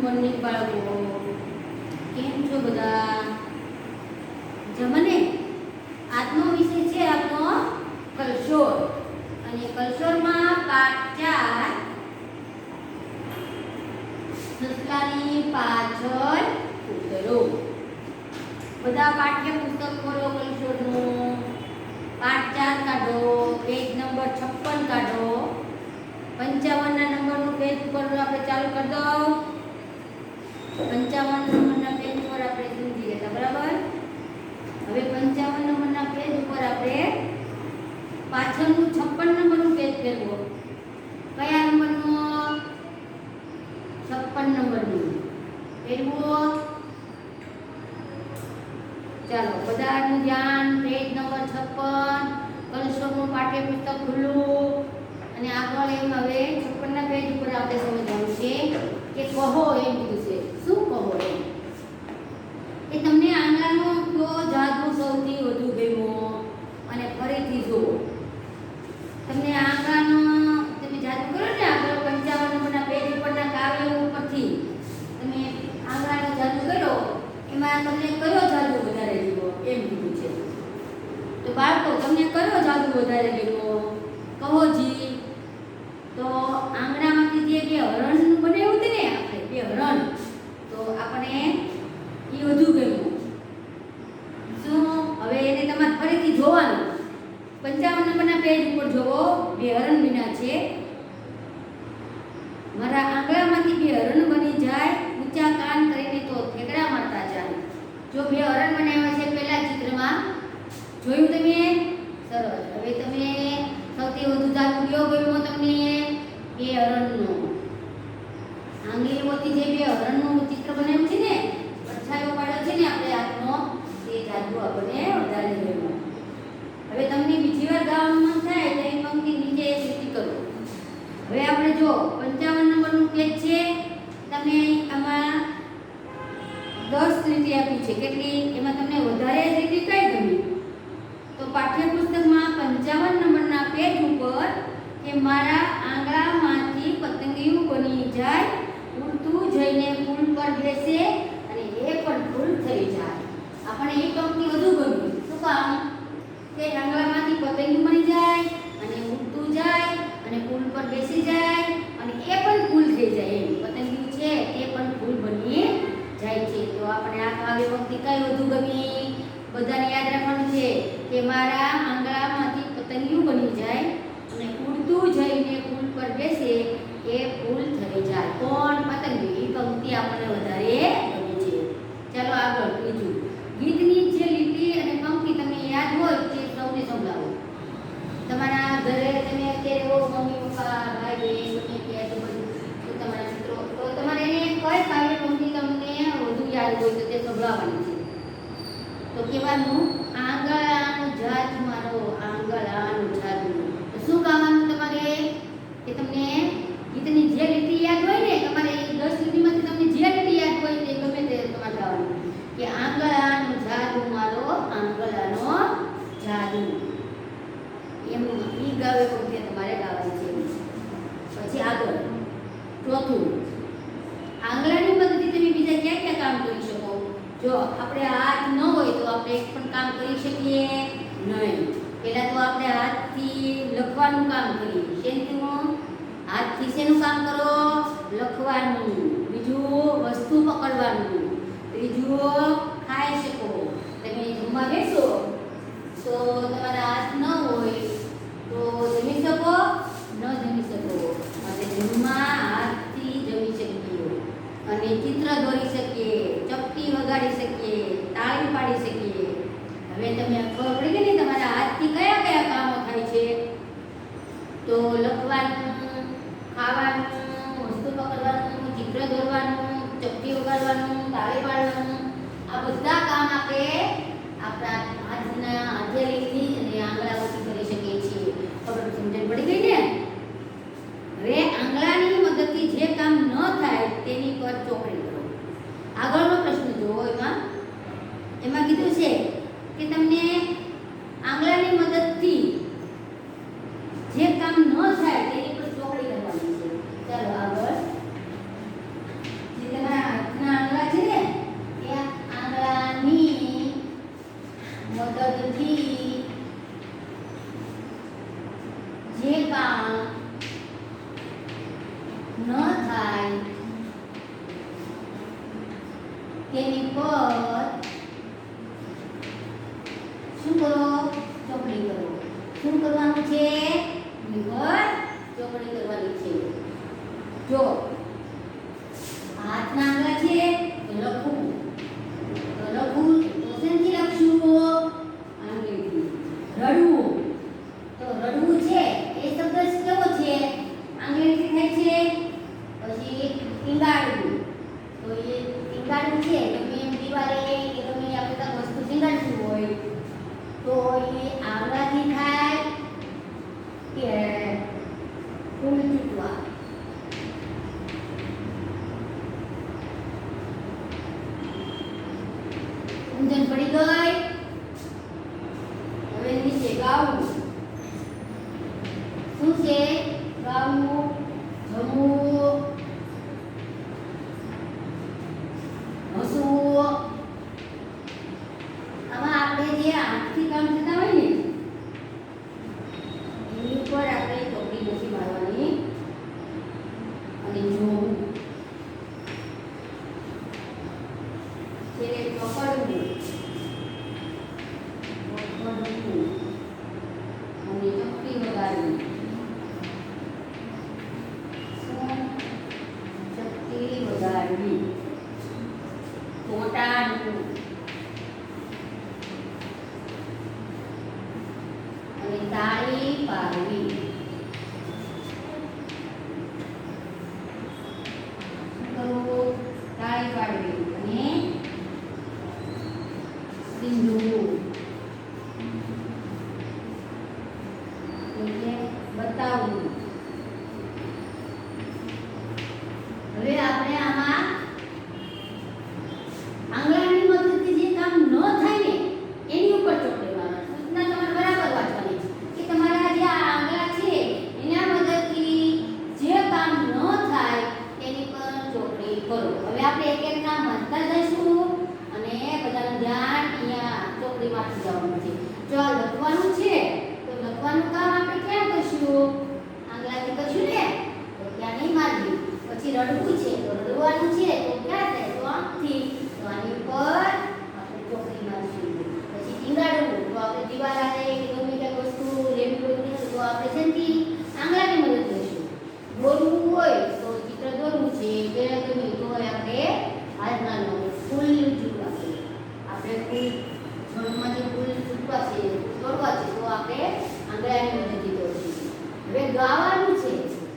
Morning બાળકો, કેમ છો બધા? જમને આજનો વિષય છે આપણો કલશોર, અને કલશોરમાં પાઠ 4 સસલાની પાછળ ઉતરો. બધા પાઠ્ય પુસ્તક ખોલો, કલશોરનું પાઠ 4 કાઢો, પેજ નંબર 56 કાઢો. 55 ના નંબરનું પેજ ઉપર આપણે ચાલુ કરી દો. 55 નંબરના પેજ ઉપર આપણે સમજી ગયા, બરાબર? હવે 55 નંબરના પેજ ઉપર આપણે પાછળનું 56 નંબરનું પેજ ફેરવો. કયા નંબરનું? 56 નંબરનું ફેરવો. ચાલો, બધાનું ધ્યાન. પેજ નંબર 56, કલશોરનું પાઠ્યપુસ્તક ખુલ્લું. અને આગળ એમ હવે 56 ના પેજ ઉપર આપણે સમજવાનું છે કે કહો એમ કીધું છે. શું કહો એમ? કે તમને આંગળાનો કયો જાદુ સૌથી વધુ ગમ્યો? અને ફરીથી જુઓ. તમને આંગળાનો તમે જાદુ કરો ને, આગળ 55 નંબરના પેજ ઉપરના કાવ્ય ઉપરથી તમે આંગળાનો જાદુ કરો, એમાં તમને કયો જાદુ વધારે ગમ્યો એમ કીધું છે. તો બાળકો, તમને કયો જાદુ વધારે ગમ્યો? કહો જી. તો આંગણામાંથી જે બે હરણ બનાવ્યું હતું ને આપણે, બે હરણ, તો આપણે એ વધુ ગમ્યું. શું? હવે એને તમારે ફરીથી જોવાનું. 55 નંબરના પેજ ઉપર જોવો. બે હરણ બન્યા છે. મારા આંગણામાંથી બે હરણ બની જાય, ઊંચા કાન કરીને તો ઠેકડા મારતા જાય. જો બે હરણ બનાવ્યા છે પેલા ચિત્રમાં, જોયું તમે? સરસ. હવે તમે સૌથી વધુ જાદુ કયો ગમ્યો તમને? બે હરણનો. આંગળીઓથી જે બે હરણનું ચિત્ર બનાવ્યું છે ને, પડછાયો પાડ્યો છે ને આપણે હાથનો, તે જાદુ આપણને વધારે ગમ્યો. હવે તમને બીજી વાર ગાવાનું મન થાય તો એ પંક્તિ નીચે એક લીટી કરો. હવે આપણે જો 55 નંબરનું પેજ છે, તમને આમાં 10 લીટી આપી છે. કેટલી? એમાં તમને વધારે લીટી કઈ ગમી? તો પાઠ્યપુસ્તકમાં 55 નંબરના પેજ ઉપર કે મારા આંગળામાંથી પતંગિયું બની જાય, ઉડતું જઈને ફૂલ પર બેસે અને એ પણ ફૂલ થઈ જાય. આપણને એ પંક્તિ વધુ ગમી. શું કામ? કે આંગળામાંથી પતંગિયું બની જાય અને ઉડતું જાય અને ફૂલ પર બેસી જાય અને એ પણ ફૂલ થઈ જાય. એમ પતંગિયું છે તે પણ ફૂલ બની જાય છે. તો આપણે આ કાવ્ય પંક્તિ કઈ વધુ ગમી? બધાને યાદ રાખવાનું છે કે મારા આંગળામાંથી પતંગિયું બની જાય અને ઉડતું જઈને ફૂલ પર બેસે એ ફૂલ થઈ જાય. કોણ? પતંગિયું. એ પંક્તિ આપણને વધારે ગમે છે. ચાલો આગળ બીજું. ગીતની જે લીટી અને પંક્તિ તમને યાદ હોય તે સૌને સંભળાવો. તમારા ઘરે તમે અત્યારે હો, મમ્મી પપ્પા ભાઈ બહેન ગમે તે આજુબાજુ તો તમારા મિત્રો, તો તમારે એને કઈ કાવ્ય પંક્તિ તમને વધુ યાદ હોય તો તે સંભળાવવાની છે. તો કહેવાનું, આંગળાનું જાદુ મારો, આંગળાનું જાદુ. તો શું ગાવાનું તમારે? કે તમને ગીતની જે લીટી યાદ હોય ને, તમારે 10 લીટીમાંથી તમને જે લીટી યાદ હોય તે ગમે તે તમારે ગાવાનું. કે આંગળાનું જાદુ મારો, આંગળાનો જાદુ. એમ ઈ ગાવે પંક્તિ તમારે ગાવાની છે. પછી આગળ ચોથું, આંગળાની મદદથી તમે બીજા ક્યાં ક્યાં કામ કરી શકો? જો આપણે હાથ ન હોય તો આપણે એક પણ કામ કરી શકીએ નહીં. પહેલા તો આપણે હાથથી લખવાનું કામ કરીએ. શેનું? હાથથી શેનું કામ કરો? લખવાનું. બીજું વસ્તુ પકડવાનું. ત્રીજું ખાઈ શકો. તમે જમવા બેસો તો તમારા હાથ ન હોય તો જમી શકો? ન જમી શકો. માટે જમવા હાથથી જમી શકીએ અને ચિત્ર દોરી શકીએ, ચપટી વગાડી શકીએ, તાળી પાડી શકીએ. હવે તમે ખબર પડી ગઈ ને તમારા હાથથી કયા કયા કામો થાય છે? તો લખવાનું, ખાવાનું, વસ્તુ પકડવાનું, ચિત્ર દોરવાનું, ચપટી વગાડવાનું, તાળી પાડવાનું, આ બધા કામ આપણે આપણા હાથના હથેળીથી અને આંગળાઓથી કરી શકીએ છીએ. ખબર સમજણ પડી ગઈ ને? હવે આંગળાની મદદથી જે કામ ન થાય તેની પર ચોકડી કરો. આગળનો પ્રશ્ન જુઓ. એમાં કીધું છે કે તમને આંગળાની મદદથી જે કામ ન થાય તેની પર ચોકડી કરવાની છે. ચાલો આગળ. જે તમારા ન થાય તેની પર શું કરો? ચોકડી કરો. શું કરવાનું છે? એની પર ચોકડી કરવાની છે. જો હાથના આંગળા છે તો લખવું. તો લખવું તો શેનથી લખશું? આંગળીથી. રડવું. તો રડવું છે એ શબ્દ કેવો છે? આંગળીથી થાય છે. પછી ટીંગાડવું. તો એ ટીંગાડવું છે તમે દિવાલે કે તમે આપણે વસ્તુ ટીંગાડવું હોય તો એ આંગળાથી થાય કે ફૂલ ચૂંટવા? સમજણ પડી ગઈ? હવે નીચે ગાવું. શું છે? ગાવું, જમવું, હસવું. આમાં આપણે જે આંખથી કામ થતા હોય ને એની ઉપર આપણે ચોકડી નથી મારવાની અને જોવું છે. પકડવું, અને ચપટી વગાડવી. ચપટી વગાડવી. ચોટાડવું અને તાળી પાડવી. તાળી પાડવી અને સિંધુ એટલે બતાવવું. હવે આપણે આમાં આંગળાની મદદથી જે કામ ન થાય ને એની ઉપર ચોકડી મારવાની. સૂચના તમારે બરાબર વાંચવાની કે તમારા જે આંગળા છે એના મદદથી જે કામ ન થાય એની પર ચોકડી કરો. હવે આપણે એક એક કામ વાંચતા જઈશું અને બધાનું ધ્યાન અહીંયા ચોકડી માંથી જવાનું છે. જો આ લખવાનું છે તો લખવાનું કામ આપણે ક્યાં કરશું? આંગળાથી કરશું ને, તો ત્યાં નહીં મારવી. પછી રડવું છે તો રડવાનું છે તો ક્યાં થાય? તો આંખથી. તો આની ઉપર આપણે ચોકડી મારશું. પછી ટીંગાડવું તો આપણે દિવાલ આવે કે ગમે કંઈ વસ્તુ લેવી હોય તો આપણે શેનથી? આંગળાની મદદ લઈશું. દોરવું હોય તો ચિત્ર દોરવું છે કે ગમે તો આપણે હાથના ફૂલ ચૂકવા છે. આપણે ફૂલ છોડમાંથી ફૂલ ચૂકવા છે, તોડવા છે તો આપણે આંગળાની મદદથી દોરશું. હવે ગાવાનું છે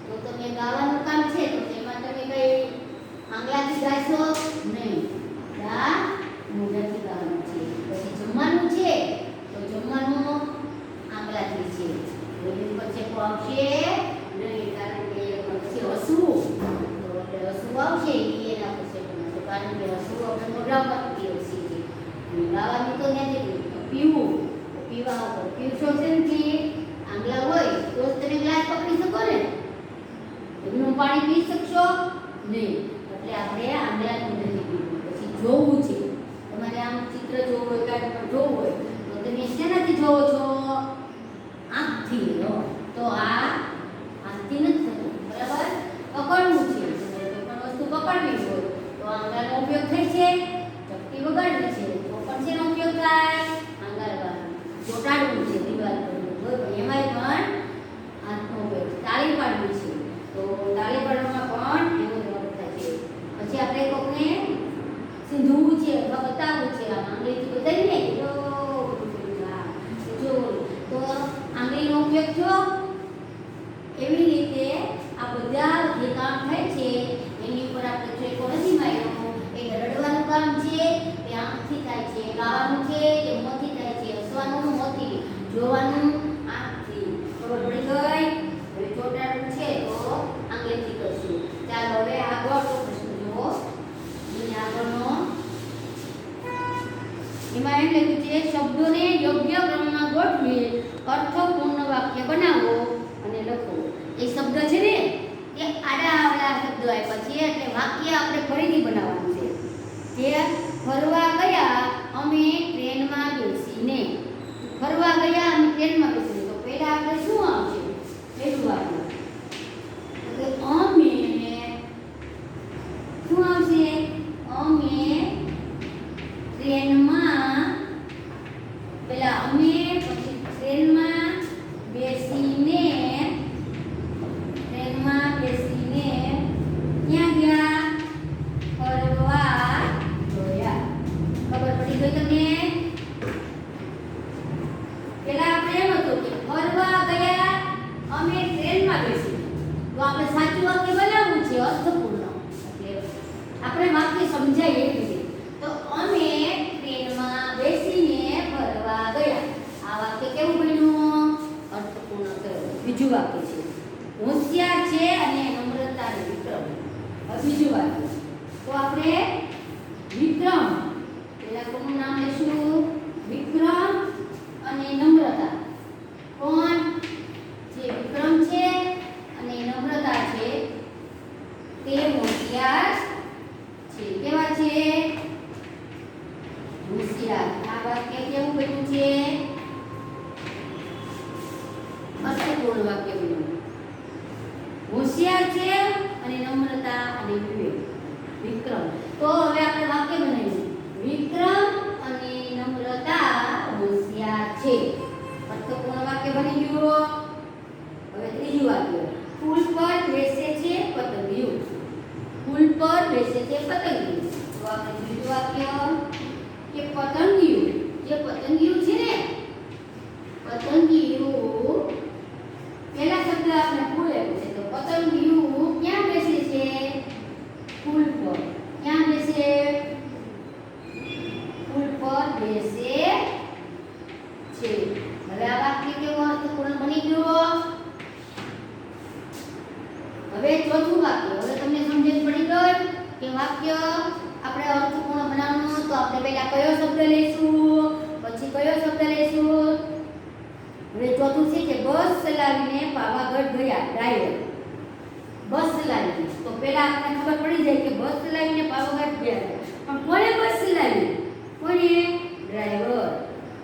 તો તમે ગાવાનું કામ છે તો તેમાં તમે કઈ આંગળાથી ગાશો નહીં, મોઢાથી ગાવાનું છે. પછી જમવાનું છે તો જમવાનું આંગળાથી છે. એની પછી આવશે નહીં કારણ કે પછી હસવું તો એટલે હસવું આવશે એના પછી તો કારણ કે હસવું આપણે મોઢા પરથી હસી છે. ગાવાની તો નથી. પીવું પીવા ઉપર પીવશો શેનથી? આંગળા હોય તો જ તમે ગ્લાસ પકડી શકો ને. એમનું પાણી પી શકશો નહીં. એટલે આપણે આંગળાની મદદથી પીવું. પછી જોવું છે. તમારે આમ ચિત્ર જોવું હોય કાંઈ પણ જોવું હોય તો તમે શેનાથી જોવો છો? આંખથી. તો આ આંખથી નથી થતું, બરાબર? પકડવું છે કોઈ પણ વસ્તુ પકડવી હોય તો આંગળાનો ઉપયોગ થાય છે. ચપટી વગાડવી છે તો પણ શેનો ઉપયોગ થાય? આંગળાનો. ચોટાડવું છે દિવાલ પર એમાંય પણ હાથનો ઉપયોગ. તાળી પાડવી છે તો તાળી પાડવામાં પણ એનો ઉપયોગ થાય છે. પછી આપણે કોકને સિંધવું છે અથવા બતાવવું છે. આમ આંગળીથી બતાવીને જો તો આંગળીનો ઉપયોગ થયો. એવી રીતે આ બધા જે કામ થાય છે એની ઉપર આપણે ટ્રેકો નથી માર્યો. એ રડવાનું કામ છે એ આંખથી થાય છે. ગાવાનું છે એ મોંથી થાય છે. હસવાનું મોંથી, જોવાનું આંખથી. ખબર પડી ગઈ? હવે ચોટાડવું છે તો આંગળીથી કરશું. ચાલો હવે આગળનો પ્રશ્ન જુઓ. આગળનો એમાં એમ લખ્યું છે શબ્દોને યોગ્ય ક્રમમાં ગોઠવી અર્થપૂર્ણ વાક્ય બનાવો અને લખો. એ શબ્દ છે ને એ આડા આવડા શબ્દો આપ્યા છે એટલે વાક્ય આપણે ફરીથી બનાવવાનું છે. કે ફરવા ગયા અમે ટ્રેનમાં બેસીને. ફરવા ગયા અમે ટ્રેનમાં બેસીને તો પહેલા આપણે શું આવશે? પહેલું વાક્ય અમે વાક્ય બનાવવું છે અર્થપૂર્ણ, એટલે આપણે વાક્ય સમજાય એવી રીતે. તો અમે ટ્રેનમાં બેસીને ફરવા ગયા. આ વાક્ય કેવું બન્યું? અર્થપૂર્ણ થયું. બીજું વાક્ય છે હોશિયાર છે અને નમ્રતા ને વિક્રમ. હવે બીજું વાક્ય તો આપણે વિક્રમ, પેલા કોનું નામ લેશું? વિક્રમ અને નમ્રતા. કોણ? જે વિક્રમ છે અને નમ્રતા છે તે હોશિયાર છે. કેવા છે? હોશિયાર. આ વાક્ય કેવું બન્યું છે? અર્થપૂર્ણ વાક્ય બન્યું. હોશિયાર છે અને નમ્રતા અને વિવેક. વિક્રમ. તો હવે આપણે વાક્ય બનાવીશું. વિક્રમ અને નમ્રતા હોશિયાર છે. અર્થપૂર્ણ વાક્ય બની ગયું. હવે ત્રીજું વાક્ય ફૂલ પર બેસે છે પતંગિયું. ફૂલ પર બેસે છે પતંગિયું. તો આપણે ત્રીજું વાક્ય કે પતંગિયું, જે પતંગિયું છે ને, પતંગિયું પહેલા શબ્દ આપણે ફૂલ આવ્યું છે. તો પતંગિયું ક્યાં બેસે છે? ફૂલ પર. ક્યાં બેસે? ફૂલ પર બેસે છે. હવે આ વાક્ય કેવું અર્થપૂર્ણ બની ગયું? હવે ચોથું વાક્ય. હવે તમને સમજણ પડી ગઈ કે વાક્ય આપણે અર્થપૂર્ણ બનાવવાનું. તો આપણે પહેલા કયો શબ્દ લઈશું, પછી કયો શબ્દ લઈશું? હવે ચોથું છે કે બસ ચલાવીને પાવાગઢ ગયા ડ્રાઈવર. બસ ચલાવીને, તો પહેલા આપણને ખબર પડી જાય કે બસ ચલાવીને પાવાગઢ ગયા. પણ કોણે બસ ચલાવી? કોણે? ડ્રાઈવર.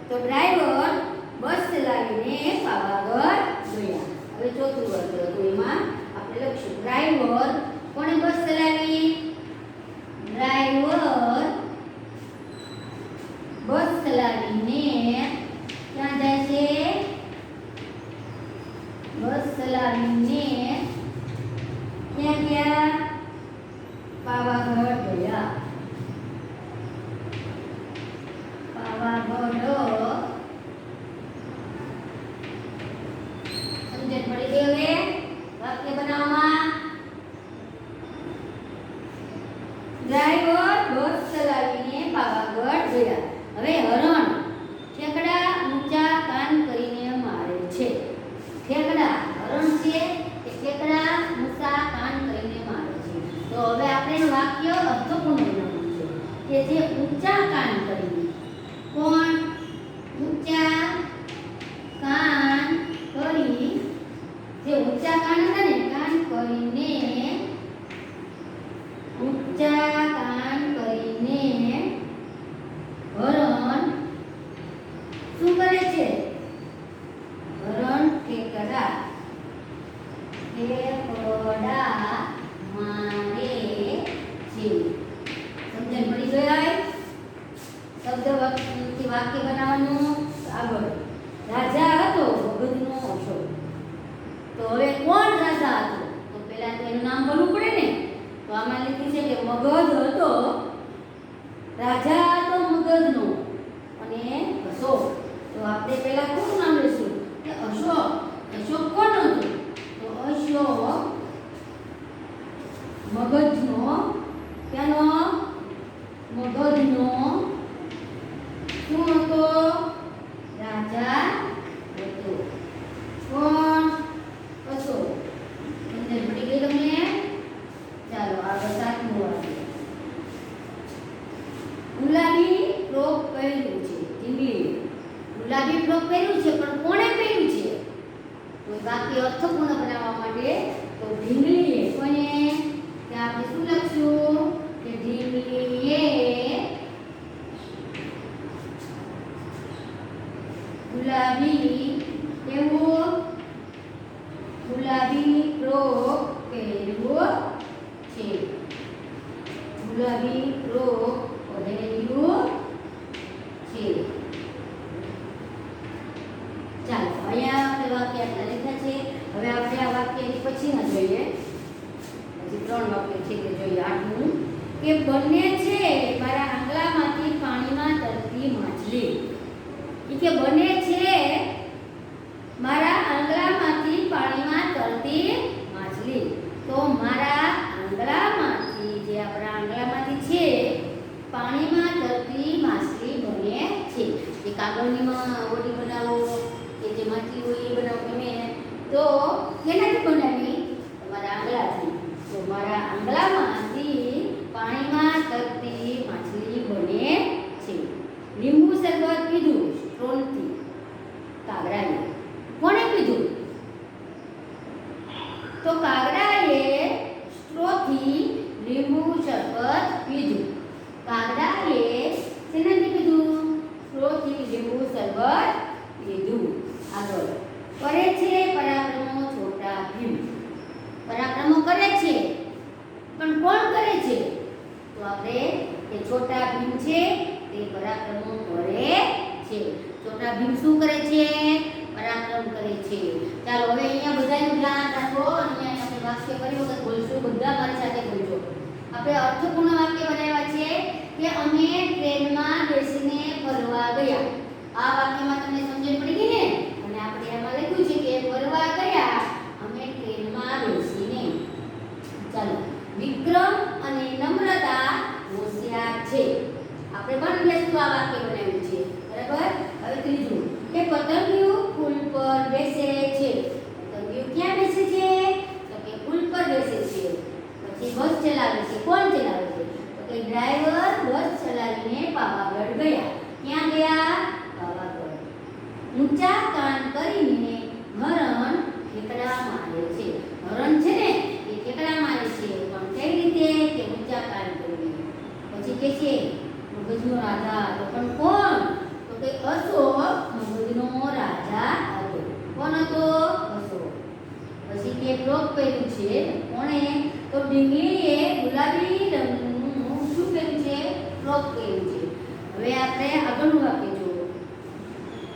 તો ડ્રાઈવર બસ ચલાવીને પાવાગઢ ગયા. હવે ચોથું વાક્ય તો એમાં આપણે લખીશું ડ્રાઈવર. કોણે બસ ચલાવી? ડ્રાઈવર બસ ચલાવીને ક્યાં જાય છે? બસ ચલાવીને ક્યાં ગયા? પાવાગઢ ગયા. પાવાગઢ. સમજણ પડી ગઈ હવે વાક્ય બનાવવામાં? ડ્રાઈવર બસ ચલાવીને પાવાગઢ ગયા. હવે હરણ ઠેકડા ઊંચા કાન કરીને મારે છે. ઠેકડા, હરણ છે કે ઠેકડા ઊંચા કાન કરીને મારે છે. તો હવે આપણે વાક્ય અર્થપૂર્ણ બનાવવું છે કે જે ઊંચા કાન કરીને. કોણ? ઊંચા કાન કરી, જે ઊંચા કાન હતા ને, કાન કરીને, ઊંચા કાન કરીને હરણ શું કરે છે? હરણ ઠેકડા મારે છે. સમજણ પડી ગઈ? શબ્દ થી વાક્ય બનાવવાનું. આગળ રાજા હતો મગધનો અશોક. તો હવે કોણ રાજા હતો? તો પહેલા તો એનું નામ બોલવું પડે ને. તો આમાં લખ્યું છે કે મગધ હતો, રાજા હતો મગધનો અને અશોક. તો આપણે પહેલા કોનું નામ લઈશું? કે અશોક. અશોક કોણ હતો? તો અશોક મગધનો. ક્યાંનો? મગધનો શું હતો? રાજા હતો. કોણ? અશોક. સમજણ પડી ગઈ તમને? ચાલો આગળ સાતમું વાક્ય. ગુલાબી ફ્રોક પહેર્યું છે. ઢીંગલીએ ગુલાબી ફ્રોક પહેર્યું છે, પણ કોણે પહેર્યું છે? તો વાક્ય અર્થપૂર્ણ બનાવવા માટે તો ઢીંગલીએ. કોને? કે આપણે શું લખશું? કે ઢીંગલીએ ગુલાબી કેવું? ગુલાબી ફ્રોક પહેર્યું છે. ગુલાબી ફ્રોક પહેર્યું છે. ચાલો અહીંયા આપણે વાક્ય આટલા લખ્યા છે. હવે આપણે આ વાક્યની પછીના જોઈએ. હજી 3 વાક્ય છે કે જોઈએ. 8મું કે બંને છે મારા આંગળામાંથી પાણીમાં તરતી માછલી. કે બને છે મારા આંગળામાંથી પાણીમાં તરતી માછલી. તો બીજું, કાગડાએ શેનાથી પીધું? સ્ટ્રોથી લીંબુ શરબત પીધું. આગળ કરે છે પરાક્રમો છોટા ભીમ. પરાક્રમો કરે છે, પણ કોણ કરે છે? તો આપણે એ છોટા ભીમ છે તે પરાક્રમો કરે છે. છોટા ભીમ શું કરે છે? પરાક્રમ કરે છે. ચાલો હવે અહીંયા બધાનું ધ્યાન રાખો અને આપણે વાક્ય ફરી વખત બોલશું. બધા મારી સાથે બોલજો. આપણે અર્થપૂર્ણ વાક્ય બનાવ્યા છે કે અમે ટ્રેનમાં બેસીને ફરવા ગયા. આ વાક્યમાં તમને સમજણ પડી ગઈ ને? અને આપણે એમાં લખ્યું છે કે ફરવા ગયા અમે ટ્રેનમાં બેસીને. ચાલો, વિક્રમ અને નમ્રતા હોશિયાર છે. આપણે પણ બેસતું આ વાક્ય બનાવ્યું છે, બરાબર? હવે ત્રીજું કે પતંગિયું ફૂલ પર બેસે છે. પતંગિયું ક્યાં બેસે છે? તો કે ફૂલ પર બેસે છે. પછી બસ ચલાવે છે. કોણ ચલાવે છે? તો કે ડ્રાઈવર બસ ચલાવીને પાવાગઢ ગયા. ક્યાં ગયા? પાવાગઢ. ઊંચા કાન કરીને હરણ ઠેકડા મારે છે. હરણ છે ને એ ઠેકડા મારે છે, પણ કઈ રીતે? કે ઊંચા કાન કરીને. પછી કે છે મગજનો રાજા. તો પણ કોણ? તો કે અશોક મગજનો રાજા હતો. કોણ હતો? અશોક. પછી કે ફ્રોક પહેર્યું છે. કોણે? તો ડીંગલીએ ગુલાબી રંગનું શું પહેર્યું છે? ફ્રોક પહેર્યું છે. હવે આપણે આગળનું વાક્ય જુઓ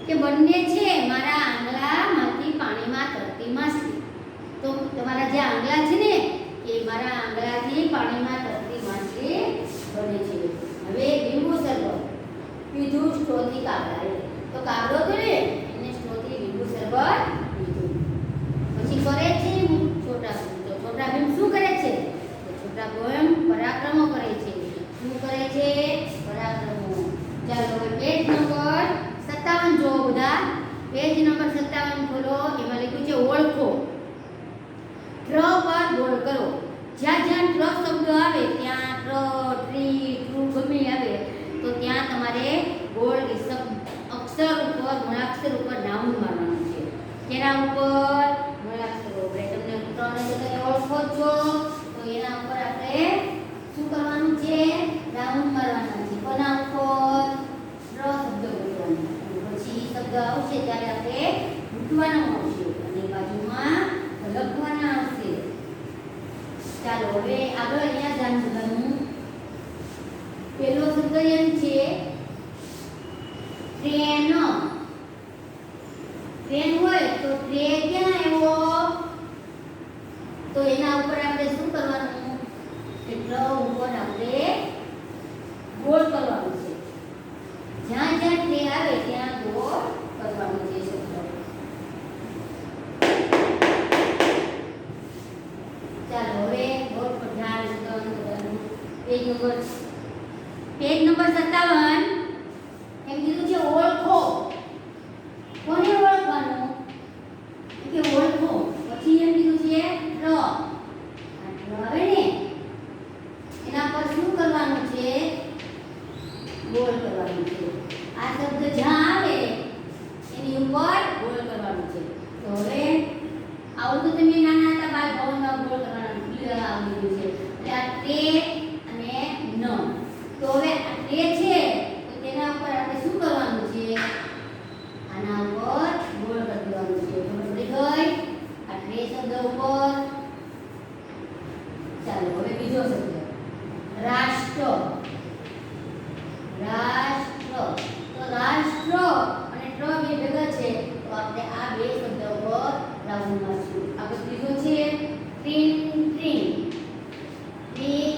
કે બંને છે મારા આંગળામાંથી પાણીમાં તરતી માછલી. તો તમારા જે આંગળા છે ને એ મારા આંગળાથી પાણીમાં તરતી માછલી બને છે. હવે લીંબુ શરબત પીધું સ્ટ્રોથી કાગડાએ. તો કાગડો તો ને એને સ્ટ્રોથી લીંબુ શરબત પીધું. પછી કરે છે છોટા ભીમ. તો છોટા ભીમ શું કરે છે? તો છોટા ભીમ પરાક્રમો કરે છે. શું કરે છે? પરાક્રમો. ચાલો હવે પેજ નંબર 57 જો બધા. પેજ નંબર 57 ખોલો. એમાં લખ્યું છે ઓળખો. ટ્ર પર ગોળ કરો. જ્યાં જ્યાં ટ્ર શબ્દ આવે ત્યાં ટ્ર, ટ્રી, ટ્રુ ગમે આવે તો ત્યાં તમારે ગોળ અક્ષર ઉપર, મૂળાક્ષર ઉપર રાઉન્ડ મારવાનું છે. કેના ઉપર? મૂળાક્ષર ઉપર. તમને ત્રણે તમે ઓળખો છો તો એના ઉપર આપણે શું કરવાનું છે? રાઉન્ડ મારવાના છે. કોના ઉપર? ટ્ર શબ્દ બોલવાનો. પછી શબ્દ આવશે ત્યારે આપણે મૂકવાનો આવશે અને બાજુમાં લખવાના આવશે. ચાલો હવે આગળ અહીંયા ધ્યાન દેવાનું. પહેલો શબ્દ એમ છે ટ્રેન. ટ્રેન હોય તો ટ્રે ક્યાં આવ્યો? તો એના ઉપર આપણે શું કરવાનું? કે ટ્ર ઉપર આપણે ગોળ કરવાનું છે. જ્યાં જ્યાં ટ્રે આવે ત્યાં ગોળ કરવાનું છે શબ્દ. ચાલો હવે બોર્ડ પર ધ્યાન આપવાનું. પેજ નંબર 57 એમ કીધું છે ઓળખો. કોને ઓળખવાનું? કે ઓળખો. પછી એમ કીધું છે ટ્ર. આ ટ્ર આવે ને એના પર શું કરવાનું છે? ગોળ કરવાનું છે. આ શબ્દ જ્યાં આવે એની ઉપર ગોળ કરવાનું છે. તો હવે આવું તો તમે નાના હતા બાળ ભવનમાં ગોળ કરવાનું આવડ્યું છે. એટલે આ ટ્રે અને ન. તો હવે આ ટ્રે છે તો તેના ઉપર આપણે શું કરવાનું છે? આના ઉપર ગોળ કરી દેવાનું છે. ખબર પડી ગઈ? આ ટ્રે શબ્દ ઉપર. ચાલો હવે બીજો શબ્દ રાષ્ટ્ર. રાષ્ટ્ર. તો રાષ્ટ્ર અને ટ્ર બે ભેગા છે તો આપણે આ બે શબ્દ ઉપર રાઉન્ડ મારશું. આગળ ત્રીજો છે ટ્રીન. ટ્રીન. ટ્રીન.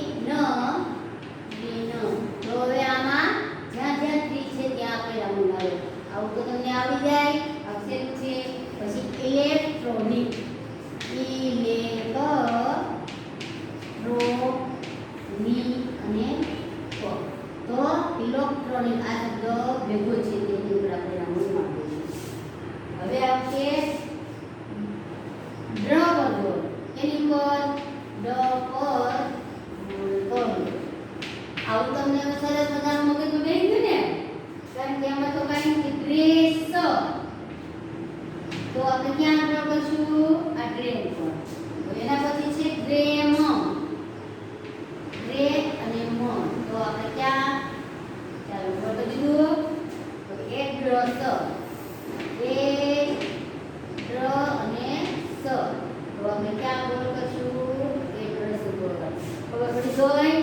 ટ્રીન. તો હવે આમાં જ્યાં જ્યાં ટ્રી છે ત્યાં આપણે રાઉન્ડ મારો. આવું તો તમને આવડી જાય. અક્ષર છે. પછી ઇલેક્ટ્રોનિક. ઇલેક્ટ્રોનિક અને તો ઇલેક્ટ્રોનિક આ શબ્દ ભેગો છે તેની ઉપર આપણે રાઉન્ડ મારશું. હવે આવશે ડ્ર પર ગોળ. એની પર ડ પર ગોળ. આવું તમને સરસ મજાનું મગજમાં બેસી ગયું ને? કારણ કે આમાં તો કાંઈ નથી. ડ્રેસ. તો આપણે ક્યાં ડ્ર કરશું? આ ટ્રેન પર. તો એના પછી છે ડ્રેમ. ડ્રે અને મ. પડી ગઈ.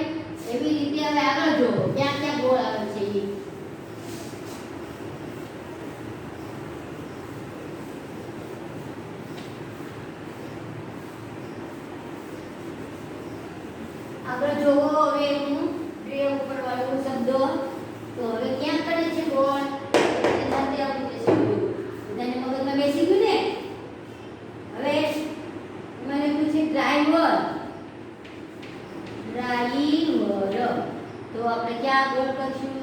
એવી રીતે હવે આગળ જો ક્યાં ક્યાં ગોળ આવે છે ઈ. આગળ જોવો હવે હું ટ્રે ઉપર વાળો શબ્દ તો હવે ક્યાં કરે છે ગોળ એ સાથે આપણે શબ્દ બધાને મગજમાં બેસી ગયું ને. હવે મને પૂછે ડ્રાઈવર તો આપણે ક્યાં ગોળ કરશું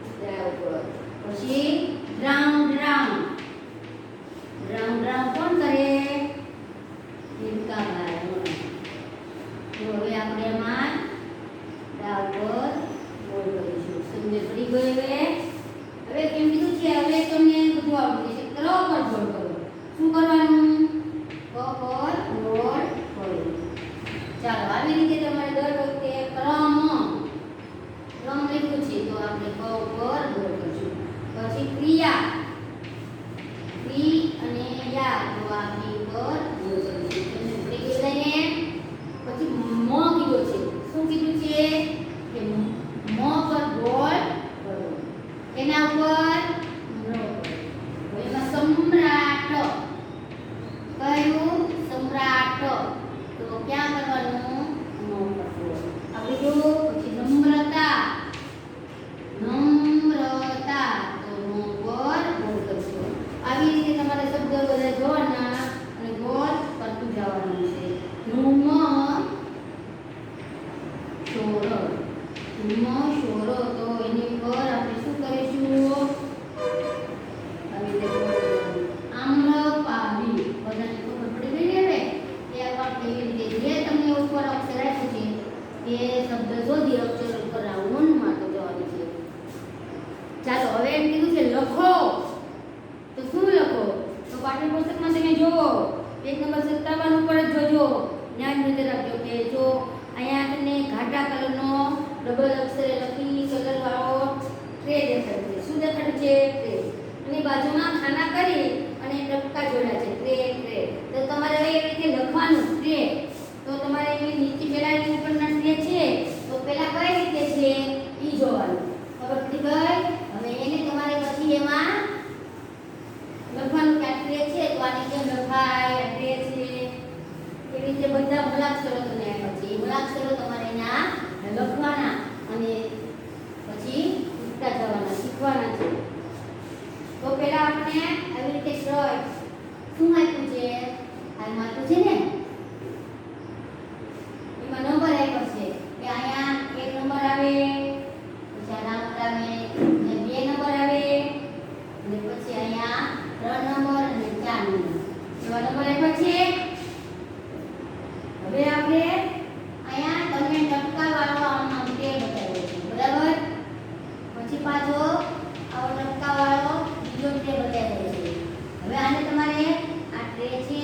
ડ્રાઈવર. પછી રાઉન્ડ રાઉન્ડ રાઉન્ડ રાઉન્ડ કોણ કરે હિરકાભાઈ. તો હવે આપણે એમાં ડ્રાઈવર ગોળ કરીશું. સમજ પડી ગઈ. હવે કેમ કીધું છે હવે તમને બધું આવડે છે. કરો પર ગોળ કરો. શું કરવાનું ક પર ગોળ કરો. ચાલો આવી રીતે તમારે દર વખતે ક્રમ લખ્યું છે તો આપણે ક પર ગોળ કરશું. પછી ક્રિયા ક્રી અને યા તો આપણે પર ગોળ કરીશું. પડી ગયું ને. પછી મ કીધું છે. શું કીધું છે કે મ પર ગોળ કરો. એના ઉપર એમાં સમ્રાટ કયું સમ્રાટ તો ક્યાં કરવાનું મ પર ગોળ. આપણે જો પછી નમ્રતા નમ્રતા તો મ પર ગોળ કરશું. આવી રીતે તમારે શબ્દ બધા જોવાના અને ગોળ કરતું જવાનું છે. ધૂમ શોરો તો એની પર આપણે શું કરીશું આવી રીતે આમ્રપાલી. બધાને ખબર પડી ગઈ ને. હવે એ આપણે કેવી રીતે જે તમને ઉપર અક્ષર આપ્યું છે એ શબ્દ શોધી અક્ષર ઉપર રાઉન્ડ માટે જવાનું છે. ચાલો હવે એમ કીધું છે લખો તો શું લખો તો પાઠ્યપુસ્તકમાં તમે જુઓ પેજ નંબર 57 ઉપર જ જોજો. ધ્યાન રીતે રાખજો કે જો અહીંયા તમને ઘાટા કલરનો ડબલ અક્ષરે લખી કલર વાળો ટ્રે દેખાય છે. શું દેખાય છે ટ્રે. અને બાજુમાં ખાના કરી અને ટપકા જોડ્યા છે ટ્રે ટ્રે. તો તમારે હવે એવી રીતે લખવાનું ટ્રે. તો તમારે એવી નીચે પેલાની ઉપરના ટ્રે છે તો પેલા કઈ રીતે છે ઈ જોવાનું. ખબર પડી ગઈ. હવે એને તમારે પછી એમાં લખવાનું કે આ ટ્રે છે તો આની કેમ લખાય આ ટ્રે છે. એવી રીતે બધા મૂળાક્ષરો તમને આપ્યા છે. એ મૂળાક્ષરો તમારે અહીંયા લખવાના અને પછી ઉઠતા જવાના શીખવાના છે. તો પહેલા આપણે આવી રીતે શું આપ્યું છે આમાં આપ્યું છે ને એમાં નંબર આપ્યો છે કે અહીંયા 1 નંબર આવે પછી આ નંબર આવે અને 2 નંબર આવે અને પછી અહીંયા 3 નંબર અને 4 નંબર એવા નંબર આપ્યા છે. હવે આપણે અહીંયા તમને ટપકા વાળો આમ ટ્રે બતાવ્યો છે બરાબર. પછી પાછો આવો ટપકા વાળો બીજો ટ્રે બતાવ્યો છે. હવે આને તમારે આ ટ્રે છે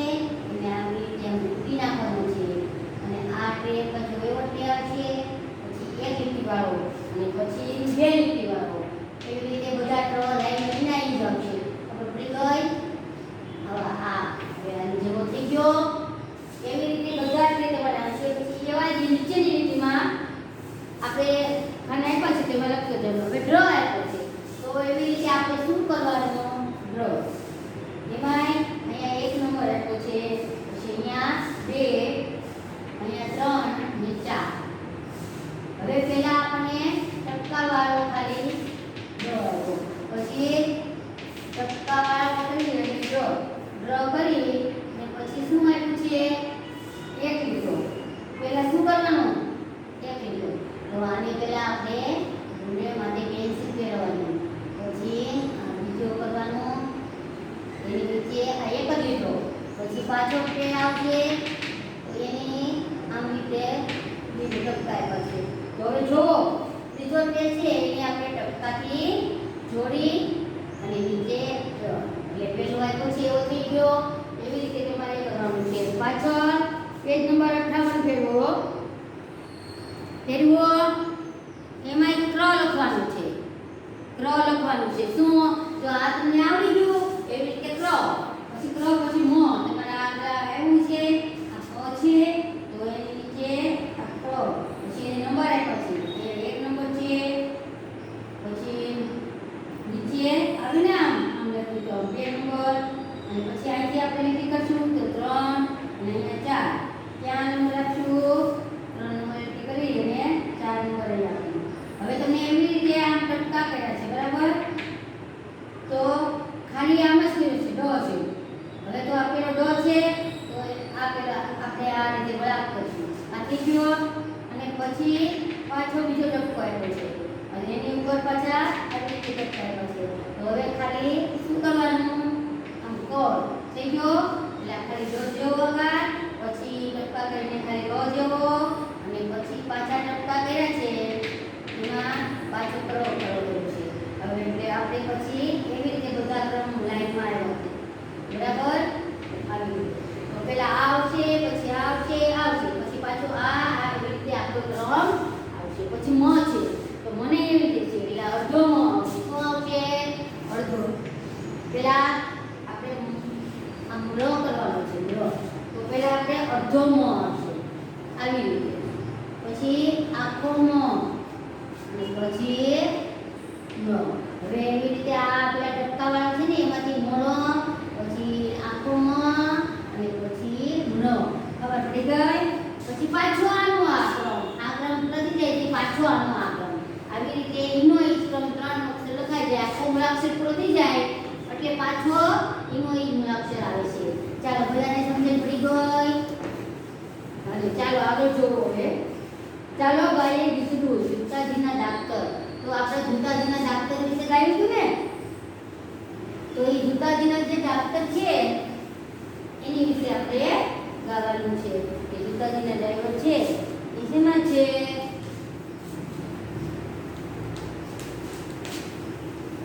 એને આવી રીતે મૂકી નાખવાનું છે અને આ ટ્રે પછી એવો ટ્રે છે પછી એક લીટી વાળો અને પછી બે લીટી વાળો એવી રીતે બધા ટ્રો લાઈન બનાવી જશે. ખબર પડી ગઈ. હવે આ હવે આની જેવો થઈ ગયો. એવી રીતે બધા ટ્રે તમારે આવશે. પછી એવા જ નીચેની લીટીમાં આપણે ખાના આપ્યા છે તેમાં લખી દેવાનું. હવે ડ્રો આપ્યો છે તો એવી રીતે આપણે શું કરવાનું ડ્રો. એમાં અહીંયા 1 નંબર આપ્યો છે પછી અહીંયા 2 અહીંયા 3 અને 4. હવે પહેલા આપણે ટપકા વાળો ખાલી ડ્રો આપ્યો પછી ટપકા વાળો કરી અને ડ્રો કરી અને પછી શું આપ્યું છે એક લીટો. પહેલા શું કરવાનું એક લીટો. તો આની પહેલા આપણે ગુંડે માટે પેન્સિલ ફેરવવાની પછી આ બીજો કરવાનો એની નીચે આ એક જ લીટો પછી પાછો ટ્રે આવશે તો એની આમ રીતે બીજો ટપકા આપ્યા છે. તો હવે જુઓ ત્રીજો ટ્રે છે એને આપણે ટપકાથી જોડી અને નીચે એટલે પેલો આપ્યો છે એવો થઈ ગયો. એવી રીતે તમારે કરવાનું છે. પાછળ પેજ નંબર 58 ફેરવો એમાં એક ક્ર લખવાનું છે. ક્ર લખવાનું છે. શું જો આ તમને આવડી ગયું એવી રીતે ક્ર પછી મ તમારે આ આવ્યું છે આ ક છે તો એની નીચે આ ક્ર દાબ કરશું. આ થઈ ગયો અને પછી પાછો બીજો ટપકો આપ્યો છે અને એની ઉપર પાછા આવી રીતે ટપકા આપ્યા છે. તો હવે ખાલી શું કરવાનું? આમ કોડ થઈ ગયો એટલે ખાલી ડ જેવો વગાડ, પછી ટપકા કરીને ખાલી ર જેવો અને પછી પાછા ટપકા કર્યા છે એમાં પાછો કરો કર્યો છે. હવે એટલે આપણે પછી એવી રીતે બધા ક્રમ લાઈનમાં આવ્યા છે. બરાબર? આવી રીતે તો પહેલા આ આવશે, પછી આ આવશે, આવશે, પછી પાછો આ એવી રીતે આખો ક્રમ આવશે. પછી મ છે તો મને એવી રીતે છે એટલે અડધો મ આવશે. શું આવશે? અડધો. પહેલા આપણે આમ ર કરવાનો છે ર, તો પહેલા આપણે અડધો મ આવશે આવી રીતે, પછી આખો મ અને પછી મ. હવે એવી રીતે આ આપણા ટપકાવાળા છે ને એમાંથી મોળો, પછી આખો મ અને પછી ન. ખબર પડી ગઈ? પછી પાછો આનો આ ક્રમ પ્રતિ જાય છે, પાછો આનો આ ક્રમ. આવી રીતે ઈનો ઈ ક્રમ 3 અક્ષર લખાઈ જાય, આખો મૂળાક્ષર પૂરો થઈ જાય એટલે પાછો ઈનો ઈ મૂળાક્ષર આવે છે. ચાલો બધાને સમજણ પડી ગઈ? હાલો ચાલો આગળ જોવો. હવે ચાલો ગાઈએ ગીતડું જુતાજીના દાક્તર. તો આપણે જુતાજીના દાક્તર વિશે ગાયું હતું ને, તો એ જુતાજીના જે દાક્તર છે એની વિશે આપણે ગાવાનું છે કે જુતાજીના ડ્રાઈવર છે એ શેમાં છે?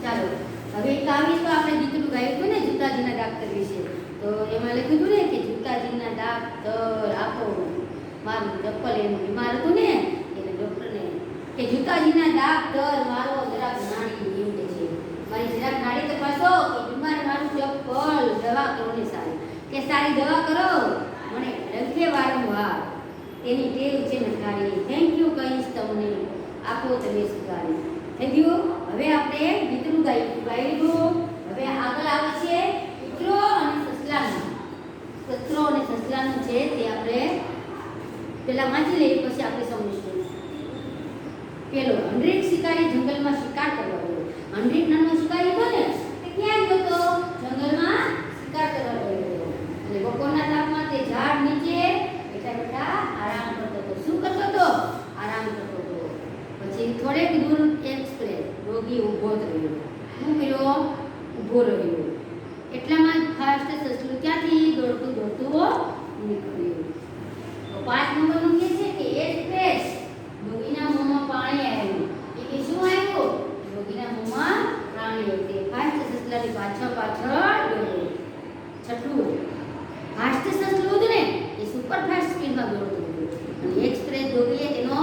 ચાલો હવે કાવી તો આપણે ગીતડું ગાયું હતું ને જુતાજીના દાક્તર વિશે, તો એમાં લખ્યું હતું ને કે જુતાજીના દાક્તર આપો મારું ચપ્પલ એનું બીમાર હતું ને એને ડોક્ટરને કે જુતાજીના દાક્તર મારો જરાક નાડી એવું કે છે, મારી જરાક નાડી તપાસો કે બીમાર મારું ચપ્પલ દવા કરો ને સારી, કે સારી દવા કરો મને લખે વારંવાર એની ટેવ છે ને સારી, થેન્ક યુ કહીશ તમને આપો તમે સુધારી. થઈ ગયું? હવે આપણે ગીતનું ગાઈ લીધું. હવે આગળ આવે છે કૂતરો અને સસલાનું. કૂતરો અને સસલાનું છે તે આપણે પેલા વાંચી લઈએ પછી આપણે સમજીશું. પેલો હંડ્રેક શિકારી જંગલમાં શિકાર કરવા ગયો. હંડ્રેક નાનો શિકારી હતો ને તે ક્યાં ગયો તો? જંગલમાં શિકાર કરવા ગયો અને બપોરના તાપમાં તે ઝાડ નીચે બેઠા બેઠા આરામ કરતો હતો. શું કરતો હતો? આરામ કરતો હતો. પછી થોડેક દૂર એક્સપ્રેસ રોગી ઊભો રહ્યો. શું કર્યો? ઊભો રહ્યો. એટલામાં ફાસ્ટ સસલું ત્યાંથી દોડતું દોડતું નીકળ્યું. તો 5 નંબરનું કહે છે કે એક્સપ્રેસ રોગીના મોંમાં પાણી આવ્યું. એ કે શું આવ્યું? રોગીના મોંમાં પાણી આવ્યું. તે ફાસ્ટ સસલાની પાછળ પાછળ દોડ્યો. છઠ્ઠું, ફાસ્ટ સસલું હતું ને એ સુપર ફાસ્ટ સ્પીડમાં દોડતું હતું અને એક્સપ્રેસ રોગીએ તેનો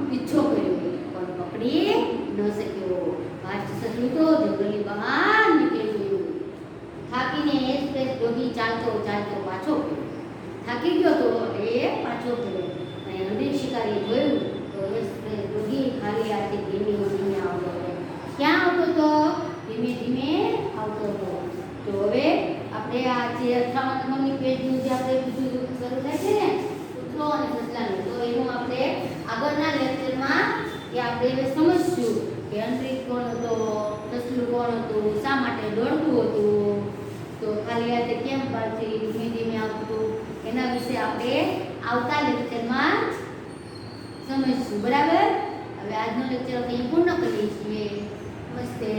પીછો કર્યો પણ પકડી ન શક્યો. ફાસ્ટ સસલું તો જંગલની બહાર નીકળી ગયું. થાકીને એક્સપ્રેસ રોગી ચાલતો ચાલતો પાછો ગયો. થાકી ગયો તો એ પાછો ગયો અને હંડ્રેક શિકારીએ જોયું તો એક્સપ્રેસ રોગી ખાલી હાથે ધીમે ધીમે આવતો હતો. ક્યાં આવતો હતો? ધીમે ધીમે આવતો હતો. તો હવે આપણે આ જે 58 નંબરની પેજનું જે આપણે બીજું શરૂ થાય છે ને કૂતરો અને સસલાનું, તો એનું આપણે આગળના લેક્ચરમાં એ આપણે હવે સમજશું કે હંડ્રેક કોણ હતો, સસલું કોણ હતું, શા માટે દોડતું હતું, તો ખાલી હાથે કેમ પાછી ધીમે ધીમે આવતું, એના વિશે આપણે આવતા લેક્ચરમાં સમજશું. બરાબર? હવે આજનો લેક્ચર આપણે પૂર્ણ કરીએ છીએ. નમસ્તે.